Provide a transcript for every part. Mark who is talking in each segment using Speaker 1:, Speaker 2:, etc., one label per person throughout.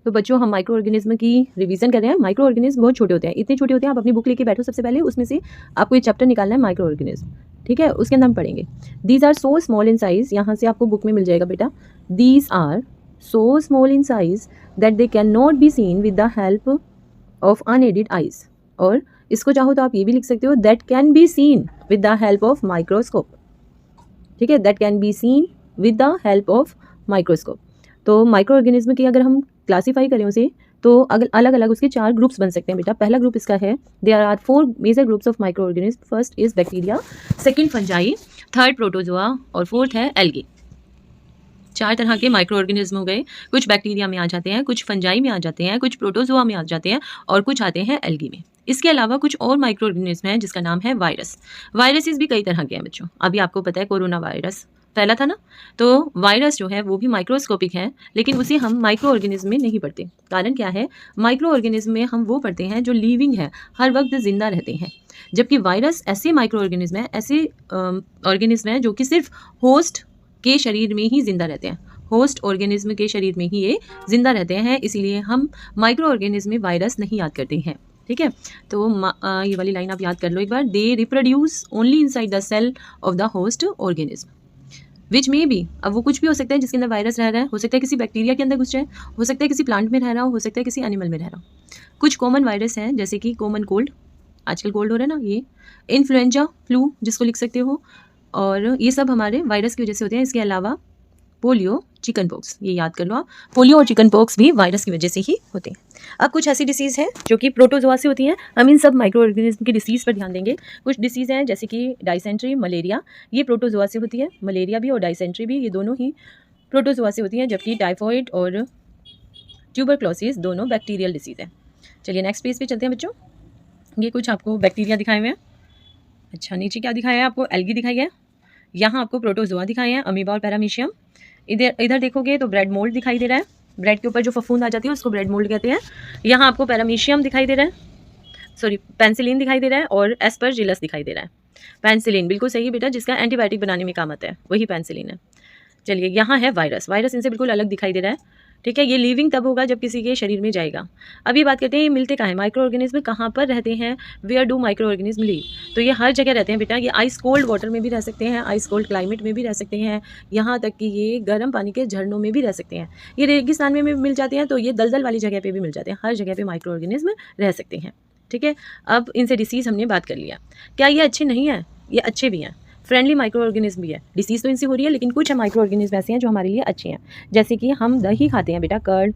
Speaker 1: तो बच्चों हम माइक्रो ऑर्गेनिज्म की रिवीजन कर रहे हैं। माइक्रो ऑर्गेनिज्म बहुत छोटे होते हैं, इतने छोटे होते हैं, आप अपनी बुक लेके बैठो सबसे पहले, उसमें से आपको ये चैप्टर निकालना है माइक्रो ऑर्गेनिज्म, ठीक है, उसके अंदर हम पढ़ेंगे। These are so small in size, यहाँ से आपको बुक में मिल जाएगा बेटा, these are so small in size that they can not be seen with the help of unaided eyes, और इसको चाहो तो आप ये भी लिख सकते हो, that can B seen with the help of microscope, ठीक है, that can B seen with the help of microscope. तो माइक्रो ऑर्गेनिज्म की अगर हम क्लासीफाई करें उसे, तो अलग अलग उसके 4 ग्रुप्स बन सकते हैं बेटा। पहला ग्रुप इसका है, there are 4 major groups of micro organism. First is bacteria, second fungi, third protozoa और फोर्थ है एल्गी। 4 तरह के माइक्रो ऑर्गेनिज्म हो गए, कुछ बैक्टीरिया में आ जाते हैं, कुछ फंजाई में आ जाते हैं, कुछ प्रोटोजोआ में आ जाते हैं और कुछ आते हैं एल्गी में। इसके अलावा कुछ और माइक्रो ऑर्गेनिज्म है जिसका नाम है वायरस। वायरसेस भी कई तरह के हैं बच्चों, अभी आपको पता है कोरोना वायरस फैला था ना, तो वायरस जो है वो भी माइक्रोस्कोपिक है, लेकिन उसे हम माइक्रो ऑर्गेनिज्म में नहीं पढ़ते। कारण क्या है, माइक्रो ऑर्गेनिज्म में हम वो पढ़ते हैं जो लिविंग है, हर वक्त जिंदा रहते हैं, जबकि वायरस ऐसे माइक्रो ऑर्गेनिज्म है, ऐसे ऑर्गेनिज्म है जो कि सिर्फ होस्ट के शरीर में ही जिंदा रहते हैं, होस्ट ऑर्गेनिज्म के शरीर में ही ये जिंदा रहते हैं, इसीलिए हम माइक्रो ऑर्गेनिज्म में वायरस नहीं याद करते हैं, ठीक है। तो ये वाली लाइन आप याद कर लो एक बार, they reproduce only inside the cell of the host organism which में भी, अब वो कुछ भी हो सकता है जिसके अंदर वायरस रह रहा है, हो सकता है किसी बैक्टीरिया के अंदर घुस जाए, हो सकता है किसी प्लांट में रह रहा हो सकता है किसी एनिमल में रह रहा हो। कुछ कॉमन वायरस हैं जैसे कि कॉमन कोल्ड, आजकल कोल्ड हो रहा है ना, ये इन्फ्लुएंजा फ्लू जिसको लिख सकते हो, और ये सब हमारे वायरस की वजह से होते हैं। इसके अलावा पोलियो, चिकन पॉक्स, ये याद कर लो आप, पोलियो और चिकन पॉक्स भी वायरस की वजह से ही होते हैं। अब कुछ ऐसी डिसीज़ हैं जो कि प्रोटोजोआ से होती हैं, हम इन सब माइक्रो ऑर्गेनिज्म की डिसीज़ पर ध्यान देंगे। कुछ डिसीज़ हैं जैसे कि डाइसेंट्री, मलेरिया, ये प्रोटोजोआ से होती है, मलेरिया भी और डाइसेंट्री भी, ये दोनों ही प्रोटोजोआ से होती हैं, जबकि टाइफॉइड और ट्यूबरक्लोसिस दोनों बैक्टीरियल डिसीज़ हैं। चलिए नेक्स्ट पेज पे चलते हैं बच्चों। ये कुछ आपको बैक्टीरिया दिखाए हुए हैं, अच्छा नीचे क्या दिखाया है आपको, एल्गी दिखाई है, यहाँ आपको प्रोटोजोआ दिखाए हैं, अमीबा और पैरामीशियम। इधर देखोगे तो ब्रेड मोल्ड दिखाई दे रहा है, ब्रेड के ऊपर जो फफूंद आ जाती है उसको ब्रेड मोल्ड कहते हैं। यहाँ आपको पैरामीशियम दिखाई दे रहा है, सॉरी पेंसिलिन दिखाई दे रहा है, और एस्परजिलस दिखाई दे रहा है। पेंसिलिन बिल्कुल सही बेटा, जिसका एंटीबायोटिक बनाने में काम आता है, वही पेंसिलिन है। चलिए यहाँ है वायरस, वायरस इनसे बिल्कुल अलग दिखाई दे रहा है, ठीक है, ये लिविंग तब होगा जब किसी के शरीर में जाएगा। अभी बात करते हैं ये मिलते कहाँ हैं, माइक्रो ऑर्गेनिज्म कहाँ पर रहते हैं, where do microorganism live, तो ये हर जगह रहते हैं बेटा। ये आइस कोल्ड वाटर में भी रह सकते हैं, आइस कोल्ड क्लाइमेट में भी रह सकते हैं, यहाँ तक कि ये गर्म पानी के झरनों में भी रह सकते हैं, ये रेगिस्तान में भी मिल जाते हैं, तो ये दलदल वाली जगह पर भी मिल जाते हैं, हर जगह पर माइक्रो ऑर्गेनिज्म रह सकते हैं, ठीक है। अब इनसे डिसीज़ हमने बात कर लिया, क्या ये अच्छे नहीं हैं, ये अच्छे भी हैं, फ्रेंडली माइक्रो ऑर्गेनिज्म भी है। डिसीज़ तो इनसे हो रही है, लेकिन कुछ माइक्रो ऑर्गेनिज्म ऐसे हैं जो हमारे लिए अच्छे हैं, जैसे कि हम दही खाते हैं बेटा, कर्ड,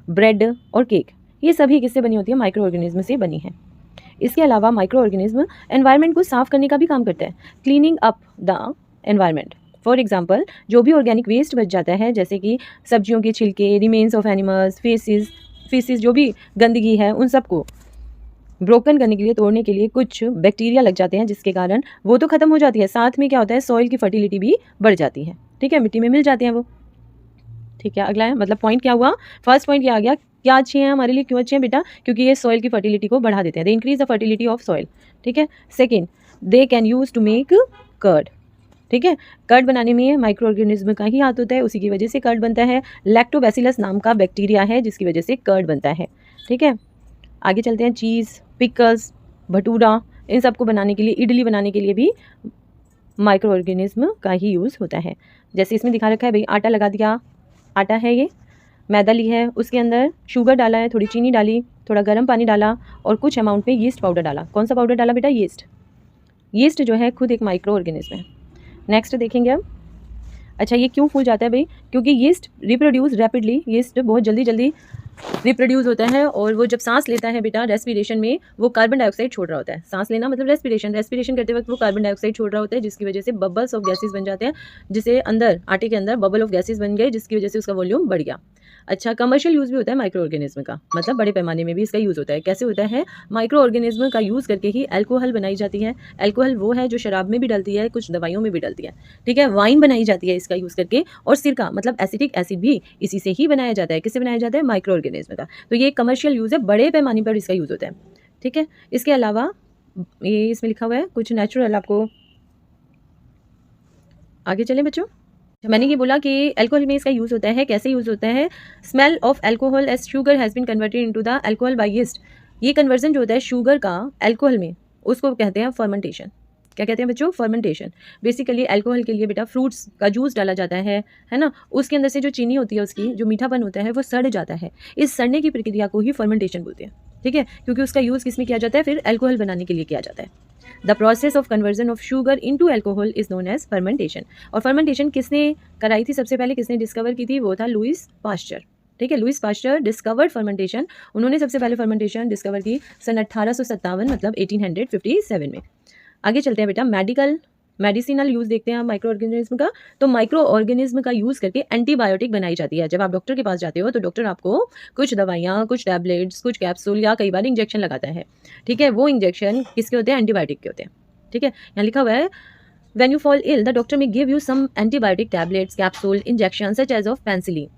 Speaker 1: ब्रेड और केक, ये सभी किससे बनी होती है, माइक्रो ऑर्गेनिज्म से बनी है। इसके अलावा माइक्रो ऑर्गेनिज्म एनवायरनमेंट को साफ करने का भी काम करता है, cleaning up the environment. For example, जो भी ऑर्गेनिक वेस्ट बच जाता है, जैसे कि सब्जियों के छिलके, रिमेन्स ऑफ एनिमल्स, फीसिस, जो भी गंदगी है, उन सबको ब्रोकन करने के लिए, तोड़ने के लिए कुछ बैक्टीरिया लग जाते हैं, जिसके कारण वो तो खत्म हो जाती है, साथ में क्या होता है, सॉइल की फर्टिलिटी भी बढ़ जाती है, ठीक है, मिट्टी में मिल जाते हैं वो, ठीक है। अगला है, मतलब पॉइंट क्या हुआ, फर्स्ट पॉइंट क्या आ गया, क्या अच्छे हैं हमारे लिए, क्यों अच्छे हैं बेटा, क्योंकि ये सॉइल की फर्टिलिटी को बढ़ा देते हैं, they increase the fertility of soil, ठीक है। Second, they can use to make curd, ठीक है, कर्ड बनाने में माइक्रो ऑर्गेनिज्म का ही हाथ होता है, उसी की वजह से कर्ड बनता है। लैक्टोबैसिलस नाम का बैक्टीरिया है जिसकी वजह से कर्ड बनता है, ठीक है। आगे चलते हैं, चीज़, पिकल्स, भटूरा, इन सबको बनाने के लिए, इडली बनाने के लिए भी माइक्रो ऑर्गेनिज्म का ही यूज़ होता है। जैसे इसमें दिखा रखा है भाई, आटा लगा दिया, आटा है ये, मैदा ली है, उसके अंदर शुगर डाला है, थोड़ी चीनी डाली, थोड़ा गर्म पानी डाला और कुछ अमाउंट में यीस्ट पाउडर डाला। कौन सा पाउडर डाला बेटा, यीस्ट। यीस्ट जो है खुद एक माइक्रो ऑर्गेनिज्म है। नेक्स्ट देखेंगे अब, अच्छा ये क्यों फूल जाता है भाई, क्योंकि यीस्ट रिप्रोड्यूस रैपिडली, यीस्ट बहुत जल्दी रिप्रोड्यूस होता है, और वो जब सांस लेता है बेटा, रेस्पिरेशन में वो कार्बन डाइऑक्साइड छोड़ रहा होता है, सांस लेना मतलब रेस्पिरेशन करते वक्त वो कार्बन डाइऑक्साइड छोड़ रहा होता है, जिसकी वजह से बबल्स ऑफ गैसेस बन जाते हैं, जिसे अंदर आटे के अंदर बबल ऑफ गैसेस बन गए, जिसकी वजह से उसका वॉल्यूम बढ़ गया। अच्छा, कमर्शियल यूज़ भी होता है माइक्रो ऑर्गेनिज्म का, मतलब बड़े पैमाने में भी इसका यूज़ होता है। कैसे होता है, माइक्रो ऑर्गेनिज्म का यूज़ करके ही अल्कोहल बनाई जाती है। अल्कोहल वो है जो शराब में भी डलती है, कुछ दवाइयों में भी डलती है, ठीक है। वाइन बनाई जाती है इसका यूज़ करके, और सिरका मतलब एसिटिक एसिड भी इसी से ही बनाया जाता है। किससे बनाया जाता है, माइक्रो ऑर्गेनिज्म का। तो ये कमर्शियल यूज़ है, बड़े पैमाने पर इसका यूज़ होता है, ठीक है। इसके अलावा ये इसमें लिखा हुआ है कुछ नेचुरल, आपको आगे चलें बच्चों। मैंने ये बोला कि अल्कोहल में इसका यूज़ होता है, कैसे यूज़ होता है, smell of alcohol as sugar has been converted into the alcohol by yeast. ये कन्वर्जन जो होता है शुगर का अल्कोहल में, उसको कहते हैं फर्मेंटेशन। क्या कहते हैं बच्चों? फर्मेंटेशन। बेसिकली अल्कोहल के लिए बेटा फ्रूट्स का जूस डाला जाता है ना, उसके अंदर से जो चीनी होती है, उसकी जो मीठापन होता है वो सड़ जाता है। इस सड़ने की प्रक्रिया को ही फर्मेंटेशन बोलते हैं, ठीक है, क्योंकि उसका यूज़ किस में किया जाता है, फिर अल्कोहल बनाने के लिए किया जाता है। The process of conversion of sugar into alcohol is known as fermentation. और फर्मेंटेशन किसने कराई थी सबसे पहले, किसने डिस्कवर की थी? वो था लुईस पास्चर, ठीक है। Lewis pasture discovered fermentation. उन्होंने सबसे पहले फर्मेंटेशन डिस्कवर की सन 1857, मतलब 1857 में। आगे चलते हैं बेटा, मेडिसिनल यूज़ देखते हैं हम माइक्रो ऑर्गेनिज्म का। तो माइक्रो ऑर्गेनिज्म का यूज़ करके एंटीबायोटिक बनाई जाती है। जब आप डॉक्टर के पास जाते हो तो डॉक्टर आपको कुछ दवाइयाँ, कुछ टैबलेट्स, कुछ कैप्सूल या कई बार इंजेक्शन लगाता है, ठीक है। वो इंजेक्शन किसके होते हैं? एंटीबायोटिक के होते हैं, ठीक है। यहाँ लिखा हुआ है when you fall ill the doctor में give you some antibiotic tablets, capsule, injection such as of penicillin.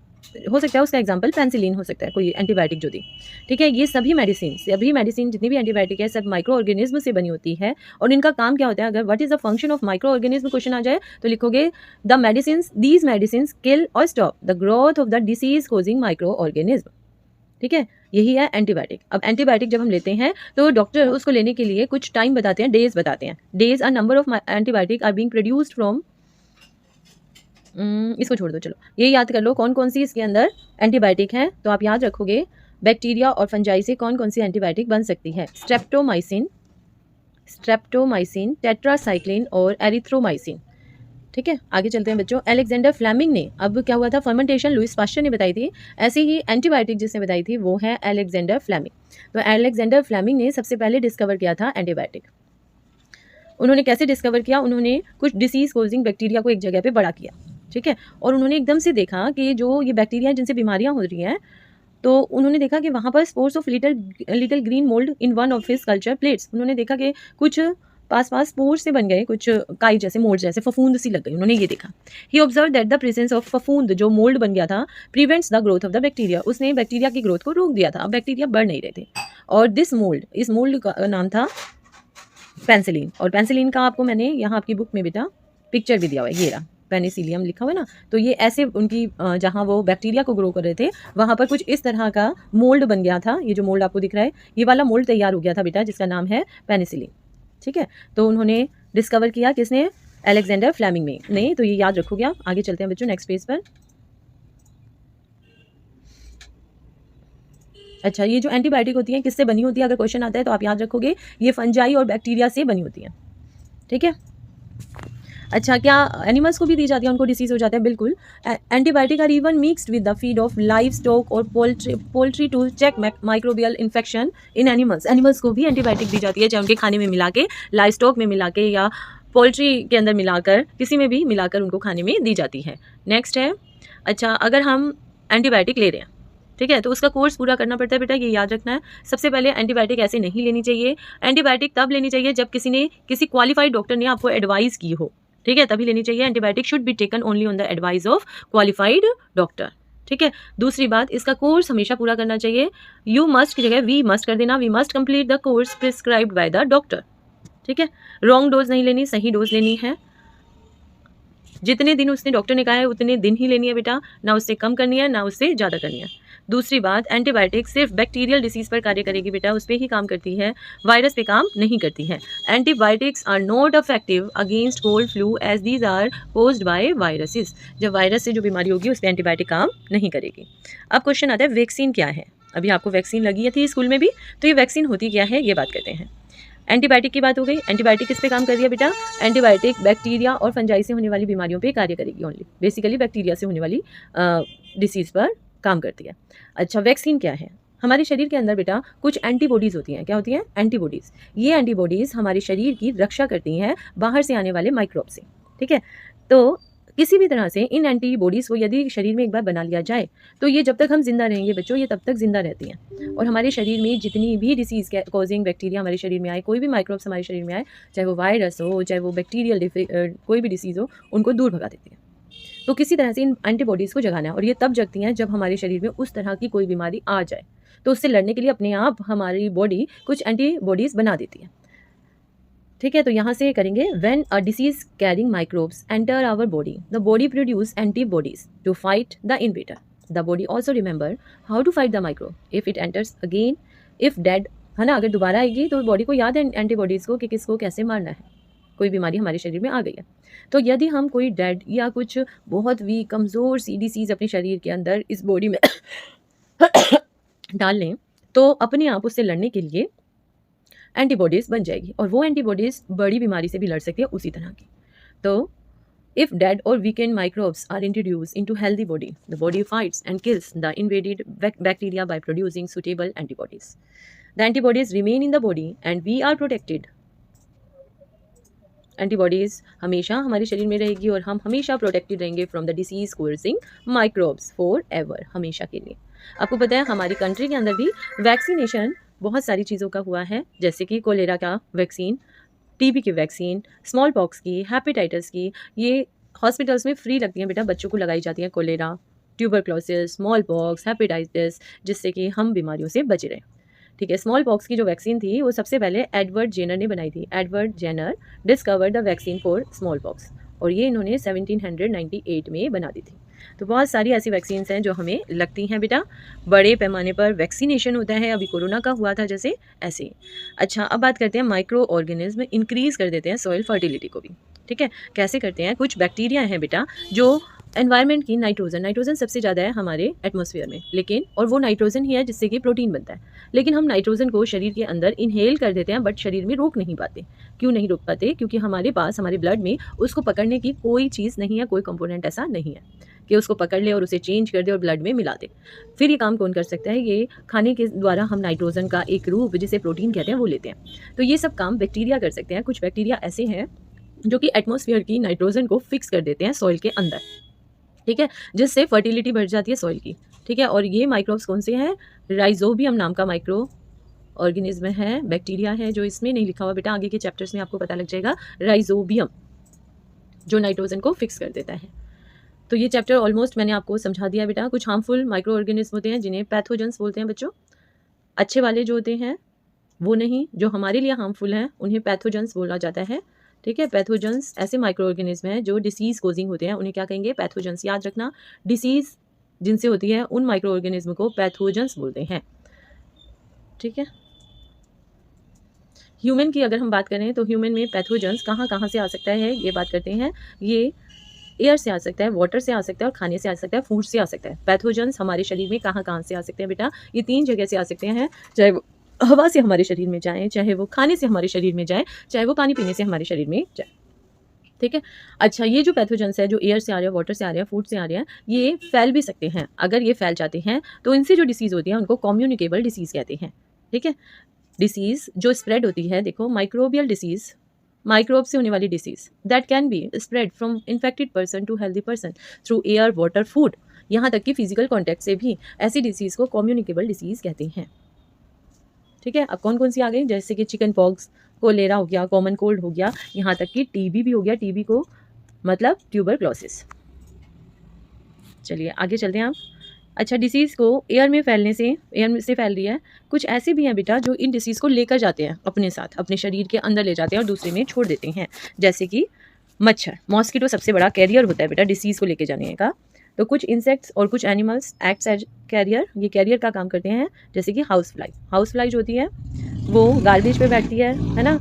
Speaker 1: हो सकता है उसका एग्जाम्पल पेंसिलिन हो सकता है, कोई एंटीबायोटिक जो दी, ठीक है। ये सभी मेडिसिन जितनी भी एंटीबायोटिक है सब माइक्रो ऑर्गेनिज्म से बनी होती है। और इनका काम क्या होता है? अगर what is the function of micro organism question आ जाए तो लिखोगे दीज मेडिसिन किल और stop the growth of the disease causing micro organism, ठीक है। यही है एंटीबायोटिक। अब एंटीबायोटिक जब हम लेते हैं तो डॉक्टर उसको लेने के लिए कुछ टाइम बताते हैं, डेज बताते हैं। These are number of antibiotic are being produced from, इसको छोड़ दो, चलो ये याद कर लो कौन कौन सी इसके अंदर एंटीबायोटिक हैं। तो आप याद रखोगे बैक्टीरिया और फंजाई से कौन कौन सी एंटीबायोटिक बन सकती है। स्ट्रेप्टोमाइसिन, टेट्रासाइक्लिन और एरिथ्रोमाइसिन, ठीक है। आगे चलते हैं बच्चों। अलेक्जेंडर फ्लेमिंग ने, अब क्या हुआ था, फर्मेंटेशन लुईस पास्चर ने बताई थी, ऐसे ही एंटीबायोटिक जिसने बताई थी वो है अलेक्जेंडर फ्लेमिंग। तो अलेक्जेंडर फ्लेमिंग ने सबसे पहले डिस्कवर किया था एंटीबायोटिक। उन्होंने कैसे डिस्कवर किया? उन्होंने कुछ डिसीज कॉजिंग बैक्टीरिया को एक जगह पे बड़ा किया, ठीक है। और उन्होंने एकदम से देखा कि जो ये बैक्टीरिया जिनसे बीमारियां हो रही हैं, तो उन्होंने देखा कि वहाँ पर spores of little green mould in one of his culture plates. उन्होंने देखा कि कुछ पास स्पोर्स से बन गए, कुछ काई जैसे, मोल्ड जैसे, फफूंद सी लग गई। उन्होंने ये देखा। He observe that the presence of फफूंद, जो मोल्ड बन गया था, prevents the growth of the bacteria. उसने बैक्टीरिया की ग्रोथ को रोक दिया था। अब बैक्टीरिया बढ़ नहीं रहे थे। और इस मोल्ड का नाम था पेंसिलिन। और पेंसिलिन का आपको मैंने यहाँ आपकी बुक में बेटा पिक्चर भी दिया हुआ है, ये रहा, पेनिसिलियम लिखा हुआ है ना। तो ये ऐसे उनकी जहाँ वो बैक्टीरिया को ग्रो कर रहे थे वहाँ पर कुछ इस तरह का मोल्ड बन गया था। ये जो मोल्ड आपको दिख रहा है, ये वाला मोल्ड तैयार हो गया था बेटा, जिसका नाम है पेनिसिलिन, ठीक है। तो उन्होंने डिस्कवर किया, किसने? अलेक्जेंडर फ्लेमिंग ने। तो ये याद रखोगे आप। आगे चलते हैं बच्चों नेक्स्ट पेज पर। अच्छा, ये जो एंटीबायोटिक होती है किससे बनी होती है? अगर क्वेश्चन आता है तो आप याद रखोगे ये फंजाई और बैक्टीरिया से बनी होती है, ठीक है। अच्छा, क्या एनिमल्स को भी दी जाती है, उनको डिसीज हो जाता है? बिल्कुल। Antibiotic are even mixed with the feed of livestock और poultry to check microbial infection in animals. Animals को भी एंटीबायोटिक दी जाती है, चाहे उनके खाने में मिला के, लाइव स्टॉक में मिला के, या पोल्ट्री के अंदर मिलाकर, किसी में भी मिलाकर उनको खाने में दी जाती है। नेक्स्ट है, अच्छा, अगर हम एंटीबायोटिक ले रहे हैं, ठीक है, तो उसका कोर्स पूरा करना पड़ता है बेटा, ये याद रखना है। सबसे पहले एंटीबायोटिक ऐसे नहीं लेनी चाहिए। एंटीबायोटिक तब लेनी चाहिए जब किसी क्वालिफाइड डॉक्टर ने आपको एडवाइस की हो, ठीक है, तभी लेनी चाहिए। Antibiotic should be taken only on the advice of qualified doctor, ठीक है। दूसरी बात, इसका कोर्स हमेशा पूरा करना चाहिए। यू मस्ट की जगह वी मस्ट कर देना। We must complete the course prescribed by the doctor, ठीक है। रॉन्ग डोज नहीं लेनी, सही डोज लेनी है। जितने दिन उसने डॉक्टर ने कहा है उतने दिन ही लेनी है बेटा, ना उससे कम करनी है ना उससे ज़्यादा करनी है। दूसरी बात, एंटीबायोटिक सिर्फ बैक्टीरियल डिसीज पर कार्य करेगी बेटा, उस पर ही काम करती है, वायरस पे काम नहीं करती है। Antibiotics are not effective against cold flu as these are caused by viruses. जब वायरस से जो बीमारी होगी उस पर एंटीबायोटिक काम नहीं करेगी। अब क्वेश्चन आता है वैक्सीन क्या है? अभी आपको वैक्सीन लगी थी स्कूल में भी, तो ये वैक्सीन होती क्या है ये बात करते हैं। एंटीबायोटिक की बात हो गई। एंटीबायोटिक किस पे काम कर रही है बेटा? एंटीबायोटिक बैक्टीरिया और फंजाई से होने वाली बीमारियों पे कार्य करेगी ओनली, बेसिकली बैक्टीरिया से होने वाली डिसीज़ पर काम करती है। अच्छा, वैक्सीन क्या है? हमारे शरीर के अंदर बेटा कुछ एंटीबॉडीज़ होती हैं। क्या होती हैं? एंटीबॉडीज़। ये एंटीबॉडीज़ हमारे शरीर की रक्षा करती हैं बाहर से आने वाले माइक्रोब से, ठीक है। तो किसी भी तरह से इन एंटीबॉडीज़ को यदि शरीर में एक बार बना लिया जाए तो ये जब तक हम जिंदा रहेंगे बच्चों, ये तब तक जिंदा रहती हैं और हमारे शरीर में जितनी भी डिसीज़ कॉजिंग बैक्टीरिया हमारे शरीर में आए, कोई भी माइक्रोब्स हमारे शरीर में आए, चाहे वो वायरस हो, चाहे वो बैक्टीरियल कोई भी डिसीज़ हो, उनको दूर भगा देती है। तो किसी तरह से इन एंटीबॉडीज़ को जगाना है और ये तब जगती हैं जब हमारे शरीर में उस तरह की कोई बीमारी आ जाए, तो उससे लड़ने के लिए अपने आप हमारी बॉडी कुछ एंटीबॉडीज़ बना देती है, ठीक है, तो यहाँ से करेंगे when a disease carrying microbes enter our body the body produce antibodies to fight the invader. The body also remember how to fight the microbe if it enters again if dead, है ना, अगर दोबारा आएगी तो body को याद है antibodies को कि किसको कैसे मारना है, कोई बीमारी हमारे शरीर में आ गई है। तो यदि हम कोई डेड या कुछ बहुत वीक कमज़ोर सी डिसीज़ अपने शरीर के अंदर इस बॉडी में डाल लें तो अपने आप उससे लड़ने के लिए एंटीबॉडीज़ बन जाएगी, और वो एंटीबॉडीज़ बड़ी बीमारी से भी लड़ सकती है उसी तरह की। तो if dead or weakened microbes are introduced into healthy body, the body fights and kills the invaded bacteria by producing suitable antibodies. The antibodies remain in the body and we are protected. Antibodies हमेशा हमारे शरीर में रहेगी और हम हमेशा protected रहेंगे from the disease कोर्सिंग microbes for ever, हमेशा के लिए। आपको पता है हमारी कंट्री के अंदर भी वैक्सीनेशन बहुत सारी चीज़ों का हुआ है, जैसे कि कोलेरा का वैक्सीन, टीबी की वैक्सीन, स्मॉल पॉक्स की, हेपेटाइटिस की, ये हॉस्पिटल्स में फ्री लगती हैं बेटा, बच्चों को लगाई जाती हैं। Cholera, tuberculosis, small pox, hepatitis, जिससे कि हम बीमारियों से बचे रहें। ठीक है, स्मॉल पॉक्स की जो वैक्सीन थी वो सबसे पहले एडवर्ड जेनर ने बनाई थी। Edward Jenner discover the vaccine for small pox, और ये इन्होंने 1798 में बना दी थी। तो बहुत सारी ऐसी वैक्सीन्स हैं जो हमें लगती हैं बेटा, बड़े पैमाने पर वैक्सीनेशन होता है, अभी कोरोना का हुआ था जैसे, ऐसे ही। अच्छा, अब बात करते हैं माइक्रो ऑर्गेनिज्म इंक्रीज़ कर देते हैं सॉइल फर्टिलिटी को भी। ठीक है, कैसे करते हैं? कुछ बैक्टीरिया हैं बेटा जो एनवायरनमेंट की नाइट्रोजन सबसे ज़्यादा है हमारे एटमॉस्फेयर में, लेकिन और वो नाइट्रोजन ही है जिससे कि प्रोटीन बनता है, लेकिन हम नाइट्रोजन को शरीर के अंदर इनहेल कर देते हैं बट शरीर में रोक नहीं पाते। क्यों नहीं रोक पाते? क्योंकि हमारे पास हमारे ब्लड में उसको पकड़ने की कोई चीज़ नहीं है, कोई कंपोनेंट ऐसा नहीं है कि उसको पकड़ ले और उसे चेंज कर दे और ब्लड में मिला दे। फिर ये काम कौन कर सकता है? ये खाने के द्वारा हम नाइट्रोजन का एक रूप जिसे प्रोटीन कहते हैं वो लेते हैं। तो ये सब काम बैक्टीरिया कर सकते हैं। कुछ बैक्टीरिया ऐसे हैं जो कि एटमॉस्फेयर की नाइट्रोजन को फिक्स कर देते हैं सॉइल के अंदर, ठीक है, जिससे फर्टिलिटी बढ़ जाती है सॉइल की। ठीक है, और ये माइक्रोब्स कौन से हैं? राइजोबियम नाम का माइक्रो ऑर्गेनिज्म है, बैक्टीरिया है, जो इसमें नहीं लिखा हुआ बेटा, आगे के चैप्टर्स में आपको पता लग जाएगा। राइजोबियम जो नाइट्रोजन को फिक्स कर देता है। तो ये चैप्टर ऑलमोस्ट मैंने आपको समझा दिया बेटा। कुछ हार्मफुल माइक्रो ऑर्गेनिज्म होते हैं जिन्हें पैथोजेंस बोलते हैं बच्चों। अच्छे वाले जो होते हैं वो नहीं, जो हमारे लिए हार्मफुल हैं उन्हें पैथोजेंस बोला जाता है। ठीक है, पैथोजेंस ऐसे माइक्रो ऑर्गेनिज्म हैं जो डिसीज़ कोजिंग होते हैं, उन्हें क्या कहेंगे? पैथोजेंस। याद रखना, डिसीज़ जिनसे होती है उन माइक्रो ऑर्गेनिज्म को पैथोजेंस बोलते हैं। ठीक है, ह्यूमन की अगर हम बात करें तो ह्यूमन में पैथोजेंस कहाँ कहाँ से आ सकता है, ये बात करते हैं। ये एयर से आ सकता है, वाटर से आ सकता है, और खाने से आ सकता है, फूड से आ सकता है। पैथोजेंस हमारे शरीर में कहाँ कहाँ से आ सकते हैं बेटा? ये 3 जगह से आ सकते हैं, चाहे वो हवा से हमारे शरीर में जाए, चाहे वो खाने से हमारे शरीर में जाए, चाहे वो पानी पीने से हमारे शरीर में जाए। ठीक है, अच्छा, ये जो पैथोजेंस है जो एयर से आ रहे हैं, वाटर से आ रहे हैं, फूड से आ रहे हैं, ये फैल भी सकते हैं। अगर ये फैल जाते हैं तो इनसे जो डिसीज़ होती है उनको कम्युनिकेबल डिसीज़ कहते हैं। ठीक है, डिसीज़ जो स्प्रेड होती है, देखो, माइक्रोबियल डिसीज़, माइक्रोब से होने वाली disease that can be spread from infected person to healthy person through air, water, food, यहाँ तक कि फिजिकल कॉन्टैक्ट से भी ऐसी डिसीज़ को कम्युनिकेबल डिसीज़ कहते हैं। ठीक है, अब कौन कौन सी आ गई? जैसे कि चिकन पॉक्स, कोलेरा हो गया, कॉमन कोल्ड हो गया, यहाँ तक कि टीबी भी हो गया। टीबी को मतलब ट्यूबरक्लोसिस। चलिए आगे चलते हैं आप। अच्छा, डिसीज़ को एयर में फैलने से, एयर में से फैल रही है। कुछ ऐसे भी हैं बेटा जो इन डिसीज़ को लेकर जाते हैं अपने साथ, अपने शरीर के अंदर ले जाते हैं और दूसरे में छोड़ देते हैं। जैसे कि मच्छर, मॉस्किटो सबसे बड़ा कैरियर होता है बेटा डिसीज़ को लेके जाने का। तो कुछ इंसेक्ट्स और कुछ एनिमल्स एक्ट्स एज कैरियर, ये कैरियर का काम करते हैं। जैसे कि हाउस फ्लाई, हाउस फ्लाई जो होती है वो गार्बेज पे बैठती है ना,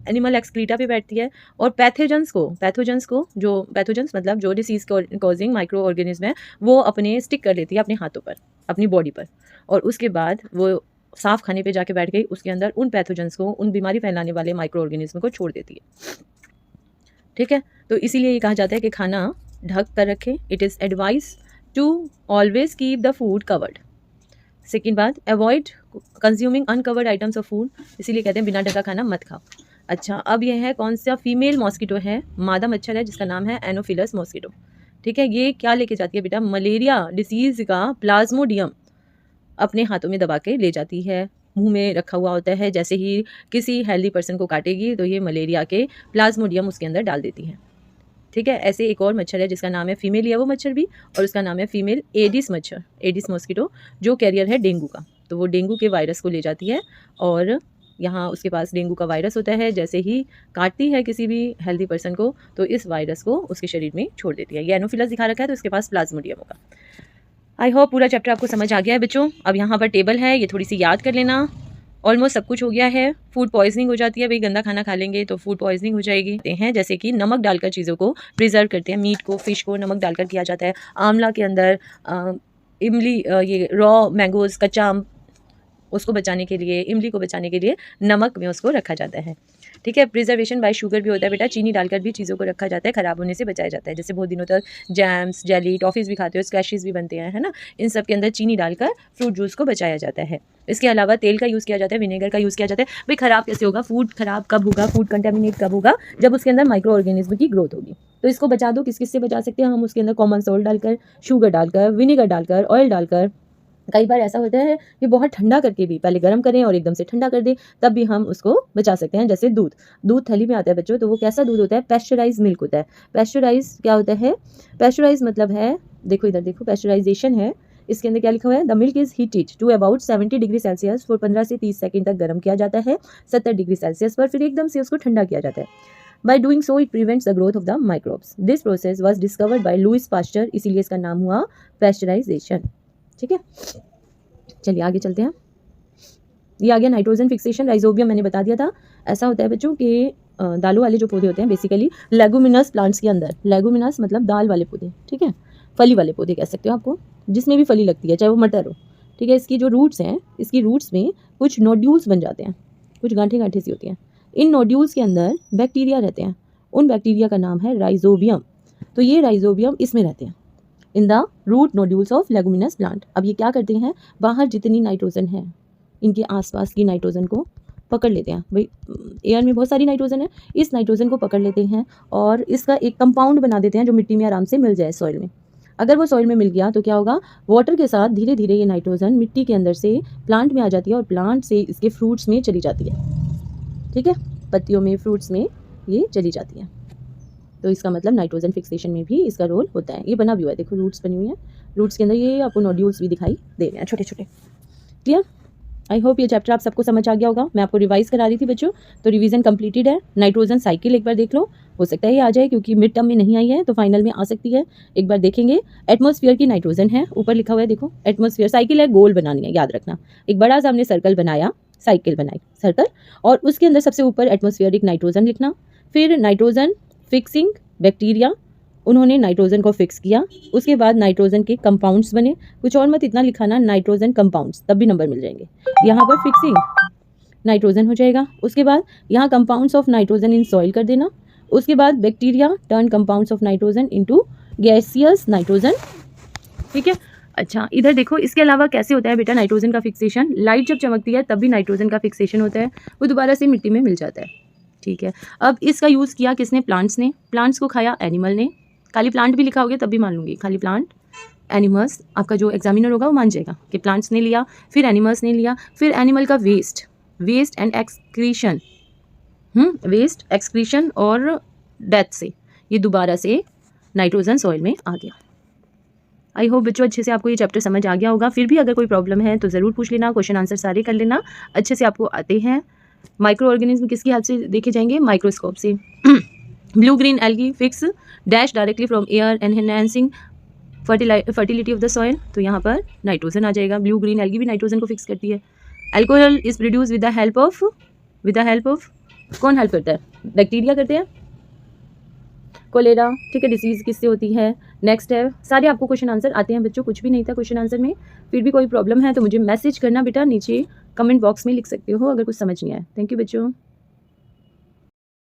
Speaker 1: एनिमल एक्सक्रीटा पे बैठती है। और पैथोजेंस को जो पैथोजेंस मतलब जो डिसीज़ कॉजिंग माइक्रो ऑर्गेनिज्म है वो अपने स्टिक कर लेती है अपने हाथों पर, अपनी बॉडी पर, और उसके बाद वो साफ खाने पे जाके बैठ गई, उसके अंदर उन पैथोजेंस को, उन बीमारी फैलाने वाले माइक्रो ऑर्गेनिज्म को छोड़ देती है। ठीक है, तो इसीलिए ये कहा जाता है कि खाना ढक कर रखें। It is advise to always keep the food covered. Second बात, avoid consuming uncovered items of food, इसीलिए कहते हैं बिना ढका खाना मत खाओ। अच्छा, अब यह है कौन सा? फीमेल मॉस्किटो है, मादा मच्छर है जिसका नाम है एनोफिलस मॉस्किटो। ठीक है, ये क्या लेके जाती है बेटा? मलेरिया डिसीज़ का प्लाज्मोडियम अपने हाथों में दबा के ले जाती है, मुंह में रखा हुआ होता है। जैसे ही किसी हेल्दी पर्सन को काटेगी तो ये मलेरिया के प्लाज्मोडियम उसके अंदर डाल देती है। ठीक है, ऐसे एक और मच्छर है जिसका नाम है, फीमेल है वो मच्छर भी, और उसका नाम है फीमेल एडिस मच्छर, एडिस मॉस्किटो, जो कैरियर है डेंगू का। तो वो डेंगू के वायरस को ले जाती है और यहाँ उसके पास डेंगू का वायरस होता है, जैसे ही काटती है किसी भी हेल्दी पर्सन को तो इस वायरस को उसके शरीर में छोड़ देती है। ये एनोफिलस दिखा रखा है तो इसके पास प्लाज्मोडियम होगा। आई होप पूरा चैप्टर आपको समझ आ गया है बच्चों। अब यहाँ पर टेबल है, ये थोड़ी सी याद कर लेना। ऑलमोस्ट सब कुछ हो गया है। फूड पॉइजनिंग हो जाती है, भाई गंदा खाना खा लेंगे तो फूड पॉइजनिंग हो जाएगी हैं, जैसे कि नमक डालकर चीज़ों को प्रिजर्व करते हैं, मीट को, फिश को नमक डालकर किया जाता है। आंवला के अंदर इमली, ये रॉ मैंगोज़, कच्चा आम, उसको बचाने के लिए, इमली को बचाने के लिए नमक में उसको रखा जाता है। ठीक है, प्रिजर्वेशन बाय शुगर भी होता है बेटा, चीनी डालकर भी चीज़ों को रखा जाता है, ख़राब होने से बचाया जाता है। जैसे बहुत दिनों तक जैम्स, जेली, टॉफ़ीज़ भी खाते हो, स्क्वैशेस भी बनते हैं, है ना, इन सब के अंदर चीनी डालकर फ्रूट जूस को बचाया जाता है। इसके अलावा तेल का यूज़ किया जाता है, विनेगर का यूज़ किया जाता है। भाई ख़राब कैसे होगा, फूड ख़राब कब होगा, फूड कंटेमिनेट कब होगा, जब उसके अंदर माइक्रो ऑर्गेनिज्म की ग्रोथ होगी। तो इसको बचा दो, किस किस से बचा सकते हैं हम, उसके अंदर कॉमन सॉल्ट डालकर, शुगर डालकर, विनेगर डालकर, ऑयल डालकर। कई बार ऐसा होता है कि बहुत ठंडा करके भी, पहले गर्म करें और एकदम से ठंडा कर दें, तब भी हम उसको बचा सकते हैं। जैसे दूध थैली में आता है बच्चों, तो वो कैसा दूध होता है, पैस्चराइज मिल्क होता है। पैस्चराइज क्या होता है, पैस्चराइज मतलब है, देखो इधर देखो, पैस्चराइजेशन है, इसके अंदर क्या लिखा हुआ है, the milk is heated to about 70 degree Celsius for 15 से 30 सेकंड तक गर्म किया जाता है 70 डिग्री सेल्सियस पर, फिर एकदम से उसको ठंडा किया जाता है। By doing so it prevents the growth of the microbes. This process was discovered by Louis Pasteur, इसीलिए इसका नाम हुआ पैस्चराइजेशन। ठीक है, चलिए आगे चलते हैं। ये आ गया नाइट्रोजन फिक्सेशन, राइजोबियम मैंने बता दिया था। ऐसा होता है बच्चों कि दालों वाले जो पौधे होते हैं, बेसिकली लेगुमिनस प्लांट्स के अंदर, लेगुमिनस मतलब दाल वाले पौधे, ठीक है, फली वाले पौधे कह सकते हो आपको, जिसमें भी फली लगती है, चाहे वो मटर हो। ठीक है, इसकी जो रूट्स हैं, इसकी रूट्स में कुछ नोड्यूल्स बन जाते हैं, कुछ गांठें गांठें सी होती हैं। इन नोड्यूल्स के अंदर बैक्टीरिया रहते हैं, उन बैक्टीरिया का नाम है राइजोबियम। तो ये राइजोबियम इसमें रहते हैं, in the root nodules of leguminous plant. अब ये क्या करते हैं, बाहर जितनी नाइट्रोजन है, इनके आसपास की नाइट्रोजन को पकड़ लेते हैं। भाई एयर में बहुत सारी नाइट्रोजन है, इस नाइट्रोजन को पकड़ लेते हैं और इसका एक कंपाउंड बना देते हैं जो मिट्टी में आराम से मिल जाए, सॉइल में। अगर वो सॉइल में मिल गया तो क्या होगा, वाटर के साथ धीरे धीरे ये नाइट्रोजन मिट्टी के अंदर से प्लांट में आ जाती है और प्लांट से इसके फ्रूट्स में चली जाती है। ठीक है, पत्तियों में, फ्रूट्स में ये चली जाती है। तो इसका मतलब नाइट्रोजन फिक्सेशन में भी इसका रोल होता है। ये बना भी हुआ है, देखो रूट्स बनी हुई हैं, रूट्स के अंदर ये आपको नोड्यूल्स भी दिखाई दे रहे हैं छोटे छोटे। क्लियर? आई होप ये चैप्टर आप सबको समझ आ गया होगा। मैं आपको रिवाइज करा रही थी बच्चों, तो रिवीजन कंप्लीटेड है। नाइट्रोजन साइकिल एक बार देख लो, हो सकता है ये आ जाए, क्योंकि मिड टर्म में नहीं आई है तो फाइनल में आ सकती है, एक बार देखेंगे। एटमॉस्फेयर की नाइट्रोजन है, ऊपर लिखा हुआ है देखो, एटमॉस्फेयर साइकिल है, गोल बनानी है, याद रखना। एक बड़ा सा हमने सर्कल बनाया, साइकिल बनाई सर्कल, और उसके अंदर सबसे ऊपर एटमॉस्फेरिक नाइट्रोजन लिखना। फिर नाइट्रोजन फिक्सिंग बैक्टीरिया, उन्होंने नाइट्रोजन को फिक्स किया, उसके बाद नाइट्रोजन के कंपाउंड्स बने। कुछ और मत इतना लिखाना, नाइट्रोजन कंपाउंड्स, तब भी नंबर मिल जाएंगे। यहाँ पर फिक्सिंग नाइट्रोजन हो जाएगा, उसके बाद यहाँ compounds of nitrogen in soil कर देना। उसके बाद bacteria turn compounds of nitrogen into gaseous nitrogen. ठीक है, अच्छा इधर देखो, इसके अलावा कैसे होता है बेटा नाइट्रोजन का फिक्सेशन, लाइट जब चमकती है तब भी नाइट्रोजन का फिक्सेशन होता है, वो दोबारा से मिट्टी में मिल जाता है। ठीक है, अब इसका यूज़ किया किसने, प्लांट्स ने, प्लांट्स को खाया एनिमल ने। खाली प्लांट भी लिखा हो गया तब भी मान लूँगी, खाली प्लांट, एनिमल्स, आपका जो एग्जामिनर होगा वो मान जाएगा कि प्लांट्स ने लिया, फिर एनिमल्स ने लिया, फिर एनिमल का waste and excretion, waste excretion और डेथ से ये दोबारा से नाइट्रोजन सॉइल में आ गया। आई होप बच्चों अच्छे से आपको ये चैप्टर समझ आ गया होगा। फिर भी अगर कोई प्रॉब्लम है तो ज़रूर पूछ लेना, क्वेश्चन आंसर सारे कर लेना, अच्छे से आपको आते हैं। माइक्रो ऑर्गेनिज्म किसकी हेल्प से देखे जाएंगे, माइक्रोस्कोप से। Blue green algae fix dash directly from air enhancing fertility of the soil, तो यहाँ पर नाइट्रोजन आ जाएगा। ब्लू ग्रीन एल्गी भी नाइट्रोजन को फिक्स करती है। Alcohol is produce with the help of कौन हेल्प करता है, बैक्टीरिया करते हैं। कोलेरा, ठीक है, डिसीज़ किससे होती है। नेक्स्ट है, सारे आपको क्वेश्चन आंसर आते हैं बच्चों, कुछ भी नहीं था क्वेश्चन आंसर में। फिर भी कोई प्रॉब्लम है तो मुझे मैसेज करना बेटा, नीचे कमेंट बॉक्स में लिख सकते हो अगर कुछ समझ नहीं आया। थैंक यू बच्चों।